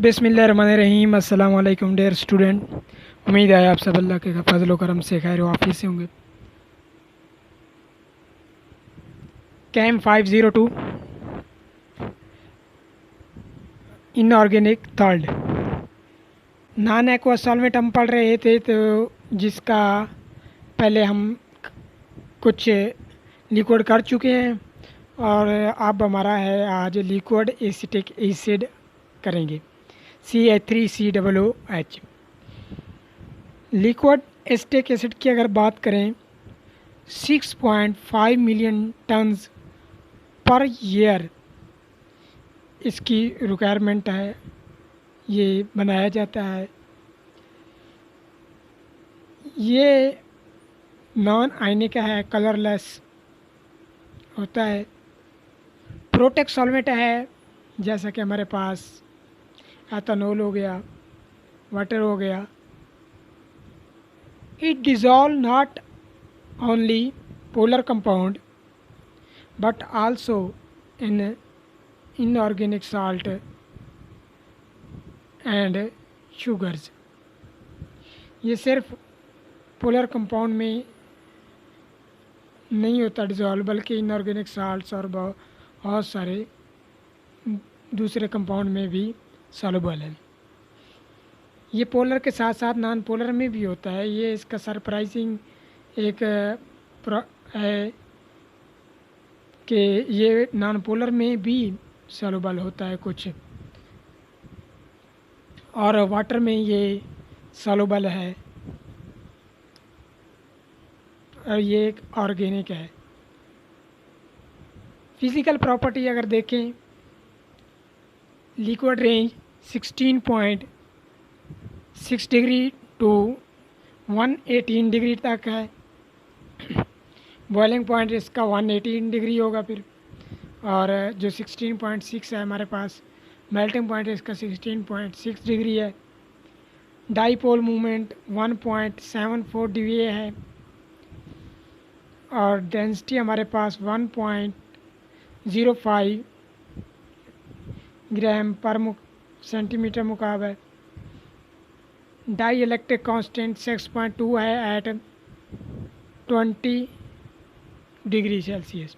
बिस्मिल्लाहिर्रहमानिर्रहीम। अस्सलाम वालेकुम डियर स्टूडेंट। उम्मीद है आप सब अल्लाह के फजल करम से खैर वाफिस से होंगे। Chem 502 inorganic third non aqua solvent हम पढ़ रहे थे, तो जिसका पहले हम कुछ लिक्विड कर चुके हैं और अब हमारा है आज लिक्विड एसिटिक एसिड करेंगे, CH3COOH। लिक्विड एसिटिक एसिड की अगर बात करें 6.5 मिलियन टन्स पर ईयर इसकी रिक्वायरमेंट है, ये बनाया जाता है। ये नॉन आयनिक है, कलरलेस होता है, प्रोटेक्ट सॉल्वेंट है, जैसा कि हमारे पास एथेनॉल हो गया, वाटर हो गया। It dissolve not only polar compound but also in inorganic salt and sugars। ये सिर्फ पोलर कंपाउंड में नहीं होता डिज़ोल्व, बल्कि इनऑर्गेनिक साल्ट्स और बहुत सारे दूसरे कंपाउंड में भी सॉल्युबल है। ये पोलर के साथ साथ नॉन पोलर में भी होता है। ये इसका सरप्राइजिंग एक है कि ये नॉन पोलर में भी सॉल्युबल होता है कुछ, और वाटर में ये सॉल्युबल है, और ये एक ऑर्गेनिक है। फिज़िकल प्रॉपर्टी अगर देखें, liquid range 16.6 degree to 118 degree तक है। बॉइलिंग पॉइंट इसका 118 डिग्री होगा फिर, और जो 16.6 है हमारे पास, मेल्टिंग पॉइंट इसका 16.6 डिग्री है। डाईपोल मूवमेंट 1.74 डिग्री है, और डेंसिटी हमारे पास 1.05 ग्राम पर सेंटीमीटर मुकाब है। डाई इलेक्ट्रिक कांस्टेंट 6.2 है at 20 degree Celsius.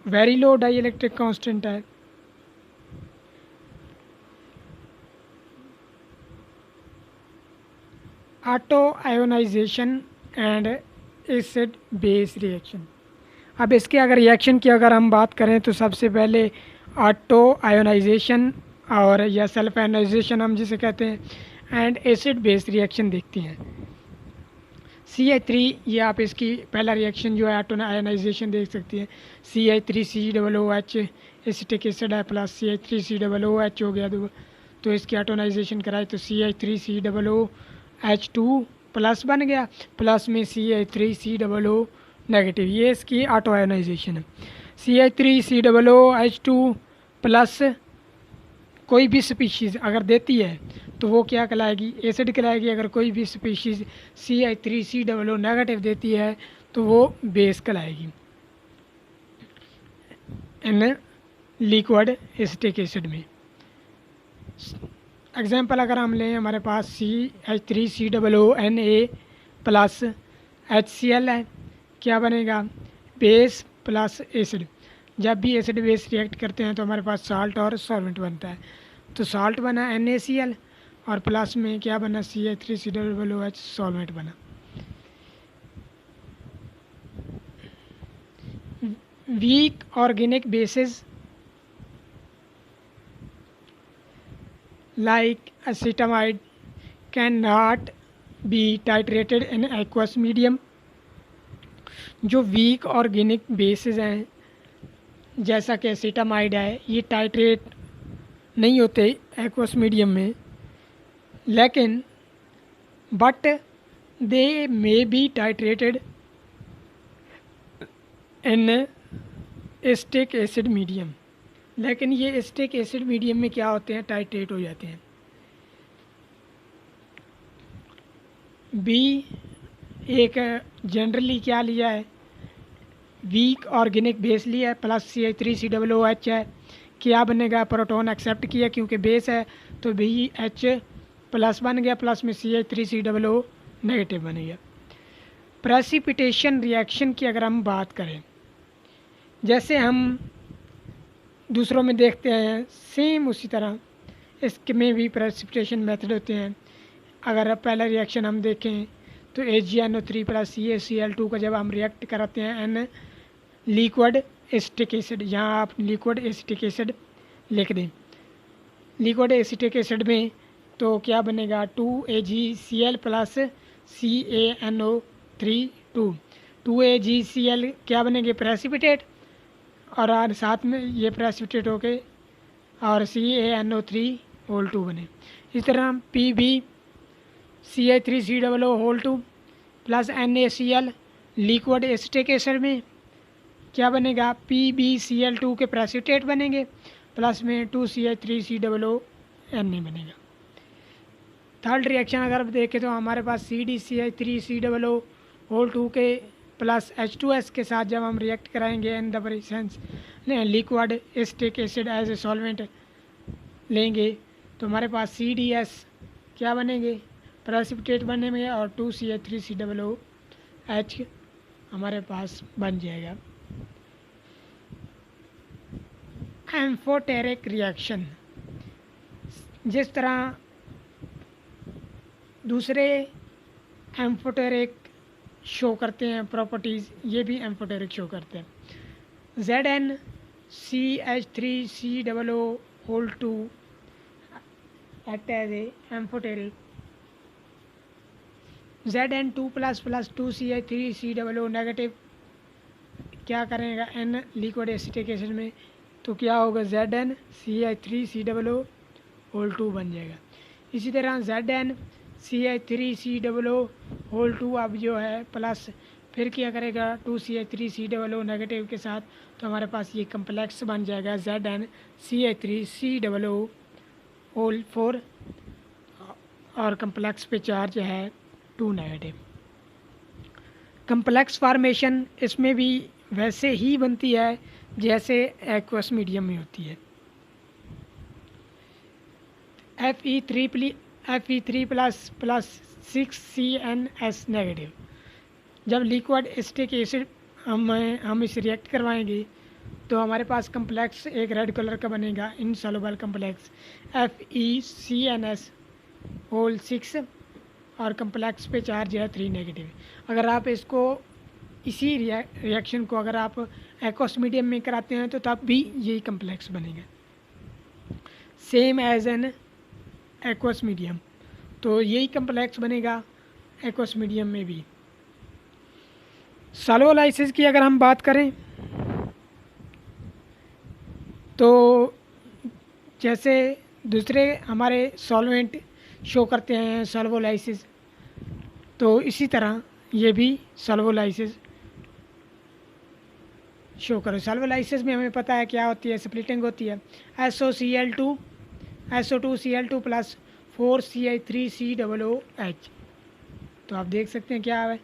Very low dielectric constant है। Auto ionisation and acid base reaction. अब इसके अगर रिएक्शन की अगर हम बात करें तो सबसे पहले ऑटो आयोनाइजेशन और या सेल्फ आयोनाइजेशन हम जिसे कहते हैं, एंड एसिड बेस रिएक्शन देखते हैं। CH3, ये आप इसकी पहला रिएक्शन जो है ऑटो आयोनाइजेशन देख सकती हैं। CH3COOH एसिटिक एसिड है, प्लस CH3COOH हो गया, तो इसकी ऑटोनाइजेशन कराए तो CH3COOH2 प्लस बन गया, प्लस में CH3COO नेगेटिव, ये इसकी ऑटो आयोनाइजेशन है। CH3COOH2 प्लस कोई भी स्पीशीज़ अगर देती है तो वो क्या कहलाएगी, एसिड कहलाएगी। अगर कोई भी स्पीशीज़ CH3COO नेगेटिव देती है तो वो बेस कहलाएगी इन लिक्विड एसिटिक एसिड में। एग्जांपल अगर हम लें, हमारे पास CH3COONA प्लस HCl है, क्या बनेगा, बेस प्लस एसिड। जब भी एसिड बेस रिएक्ट करते हैं तो हमारे पास साल्ट और सॉल्वेंट बनता है, तो साल्ट बना NaCl और प्लस में क्या बना, CH3COOH सॉल्वेंट बना। Weak organic bases like acetamide cannot be titrated in aqueous medium। जो वीक ऑर्गेनिक बेसिस हैं जैसा कि एसिटामाइड है, ये टाइट्रेट नहीं होते एक्वस मीडियम में, लेकिन but they may be titrated in acetic acid medium. लेकिन ये एसिटिक एसिड मीडियम में क्या होते हैं, टाइट्रेट हो जाते हैं। बी एक जनरली क्या लिया है, वीक ऑर्गेनिक बेस लिया है, प्लस CH3COOH है, क्या बनेगा, प्रोटॉन एक्सेप्ट किया क्योंकि बेस है तो BH प्लस बन गया, प्लस में CH3COO नेगेटिव बन गया। प्रेसिपिटेशन रिएक्शन की अगर हम बात करें, जैसे हम दूसरों में देखते हैं सेम उसी तरह इसके में भी प्रेसिपिटेशन मेथड होते हैं। अगर पहला रिएक्शन हम देखें तो AgNO3 प्लस CaCl2 का जब हम रिएक्ट कराते हैं N लिक्विड एसिटिक एसिड, यहाँ आप लिक्विड एसिटिक एसिड लिख दें। लिक्विड एसिटिक एसिड में तो क्या बनेगा 2AgCl प्लस CaNO3 2AgCl क्या बनेंगे प्रेसिपिटेट, और साथ में ये प्रेसिपिटेट होके और CaNO3 बने। इस तरह PbCH3COO plus NaCl liquid acetic acid में क्या बनेगा PbCl2 के प्रेसिपिटेट बनेंगे, प्लस में 2CH3COO बनेगा। थर्ड रिएक्शन अगर देखें तो हमारे पास CdCH3COO के प्लस H2S के साथ जब हम रिएक्ट कराएंगे in the presence liquid acetic acid as a solvent लेंगे तो हमारे पास CdS क्या बनेंगे प्रेसिपिटेट बनेंगे और 2CH3COOH हमारे पास बन जाएगा। एम्फोटेरिक रिएक्शन, जिस तरह दूसरे एम्फोटेरिक शो करते हैं प्रॉपर्टीज़, ये भी एम्फोटेरिक शो करते हैं। ZnCH3COO act as a amphoteric। Zn2 plus 2CH3COO negative क्या करेगा N लिक्विड एसिटिक एसिड में, तो क्या होगा ZnCH3COO बन जाएगा। इसी तरह ZnCH3COO अब जो है प्लस फिर क्या करेगा 2CH3COO नेगेटिव के साथ, तो हमारे पास ये कम्प्लेक्स बन जाएगा ZnCH3COO और कम्प्लेक्स पे चार्ज है 2 नेगेटिव। कम्प्लेक्स फार्मेशन इसमें भी वैसे ही बनती है जैसे एक्वस मीडियम में होती है। Fe3 प्लस 6CnS नेगेटिव, जब लिक्विड एसिटिक एसिड हम इसे रिएक्ट करवाएंगे तो हमारे पास कम्प्लेक्स एक रेड कलर का बनेगा इनसॉल्युबल कम्प्लेक्स FeCnS6 और कम्प्लेक्स पे चार्ज है 3 नेगेटिव। अगर आप इसको इसी रिएक्शन को अगर आप एक्वस मीडियम में कराते हैं तो तब भी यही कम्प्लेक्स बनेगा same as an aqueous medium, तो यही कम्प्लेक्स बनेगा एक्वस मीडियम में भी। सॉल्वोलाइसिस की अगर हम बात करें तो जैसे दूसरे हमारे सॉल्वेंट शो करते हैं सॉल्वोलाइसिस, तो इसी तरह ये भी सॉल्वोलाइसिस शो करो। सॉल्वोलाइसिस में हमें पता है क्या होती है, स्प्लिटिंग होती है। SO2Cl2 प्लस 4CH3COOH, तो आप देख सकते हैं क्या है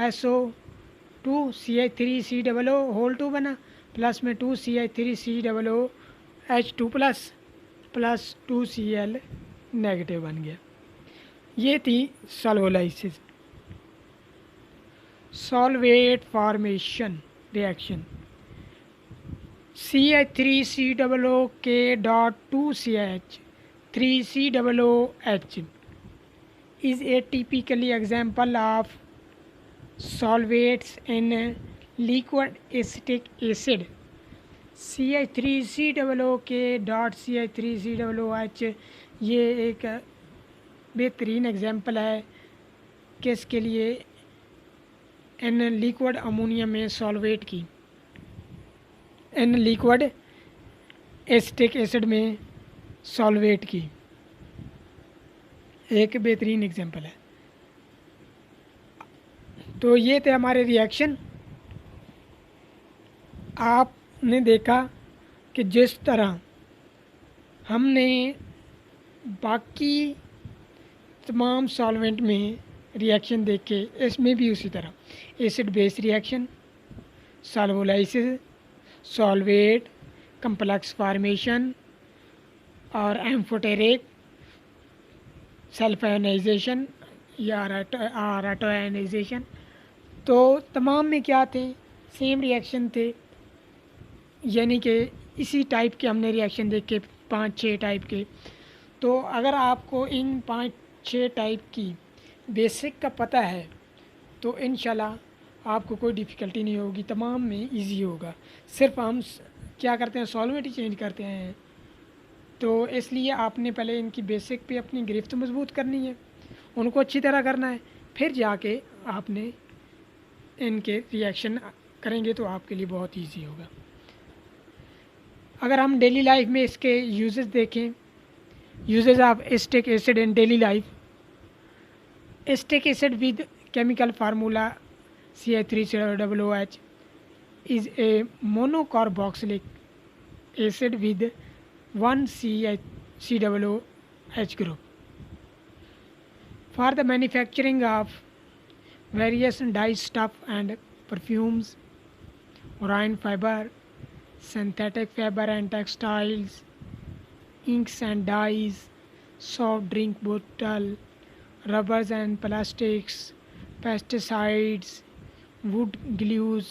SO2CH3COO बना, प्लस में 2CH3COOH2 प्लस 2Cl नेगेटिव बन गया। ये थी सॉल्वोलाइसिस। सॉल्वेट फॉर्मेशन रिएक्शन CH3COO के dot 2CH3COOH is a typically example of solvates in liquid acetic acid। CH3COO के डॉट CH3COOH ये एक बेहतरीन एग्जाम्पल है किसके लिए, इन लिक्विड अमोनियम में सॉल्वेट की, इन लिक्विड एसिटिक एसिड में सॉल्वेट की एक बेहतरीन एग्जांपल है। तो ये थे हमारे रिएक्शन। आपने देखा कि जिस तरह हमने बाकी तमाम सॉल्वेंट में रिएक्शन देखे, इसमें भी उसी तरह acid base reaction, solvolysis, solvate, complex formation और एम्फोटेरिक सेल्फ आयोनाइजेशन या राटो आयोनाइजेशन। तो तमाम में क्या थे, सेम रिएक्शन थे, यानी कि इसी टाइप के हमने रिएक्शन देखे 5-6 टाइप के। तो अगर आपको इन 5-6 टाइप की बेसिक का पता है तो इंशाल्लाह आपको कोई डिफ़िकल्टी नहीं होगी, तमाम में इजी होगा। सिर्फ हम क्या करते हैं, सॉल्वेंट ही चेंज करते हैं। तो इसलिए आपने पहले इनकी बेसिक पे अपनी गिरफ्त मजबूत करनी है, उनको अच्छी तरह करना है, फिर जाके आपने इनके रिएक्शन करेंगे तो आपके लिए बहुत इजी होगा। अगर हम डेली लाइफ में इसके यूजेस देखें, uses of acetic acid in daily life. Acetic acid with chemical formula CH3COOH is a monocarboxylic acid with one COOH group. For the manufacturing of various dye stuff and perfumes, marine fiber, synthetic fiber and textiles, inks and dyes, soft drink bottle, rubbers and plastics, pesticides, would glues,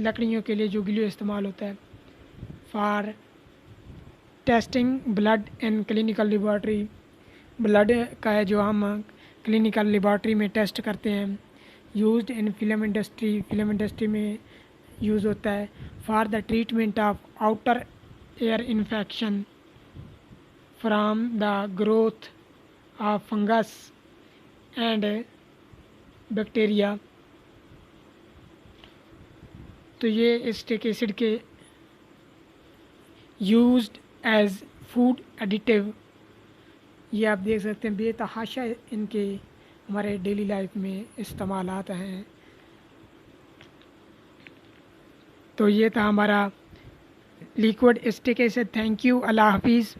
लकड़ियों के लिए जो glue इस्तेमाल होता है, for testing blood in clinical laboratory, blood का है जो हम क्लिनिकल लेबॉर्ट्री में टेस्ट करते हैं, used in film industry, film industry में यूज़ होता है, for the treatment of outer air infection from the growth of fungus and bacteria. तो ये एसिटिक एसिड के यूज्ड एज फूड एडिटिव, ये आप देख सकते हैं बेतहाशा इनके हमारे डेली लाइफ में इस्तेमाल आते हैं। तो ये था हमारा liquid acetic acid. Thank you, अल्लाह हाफिज़।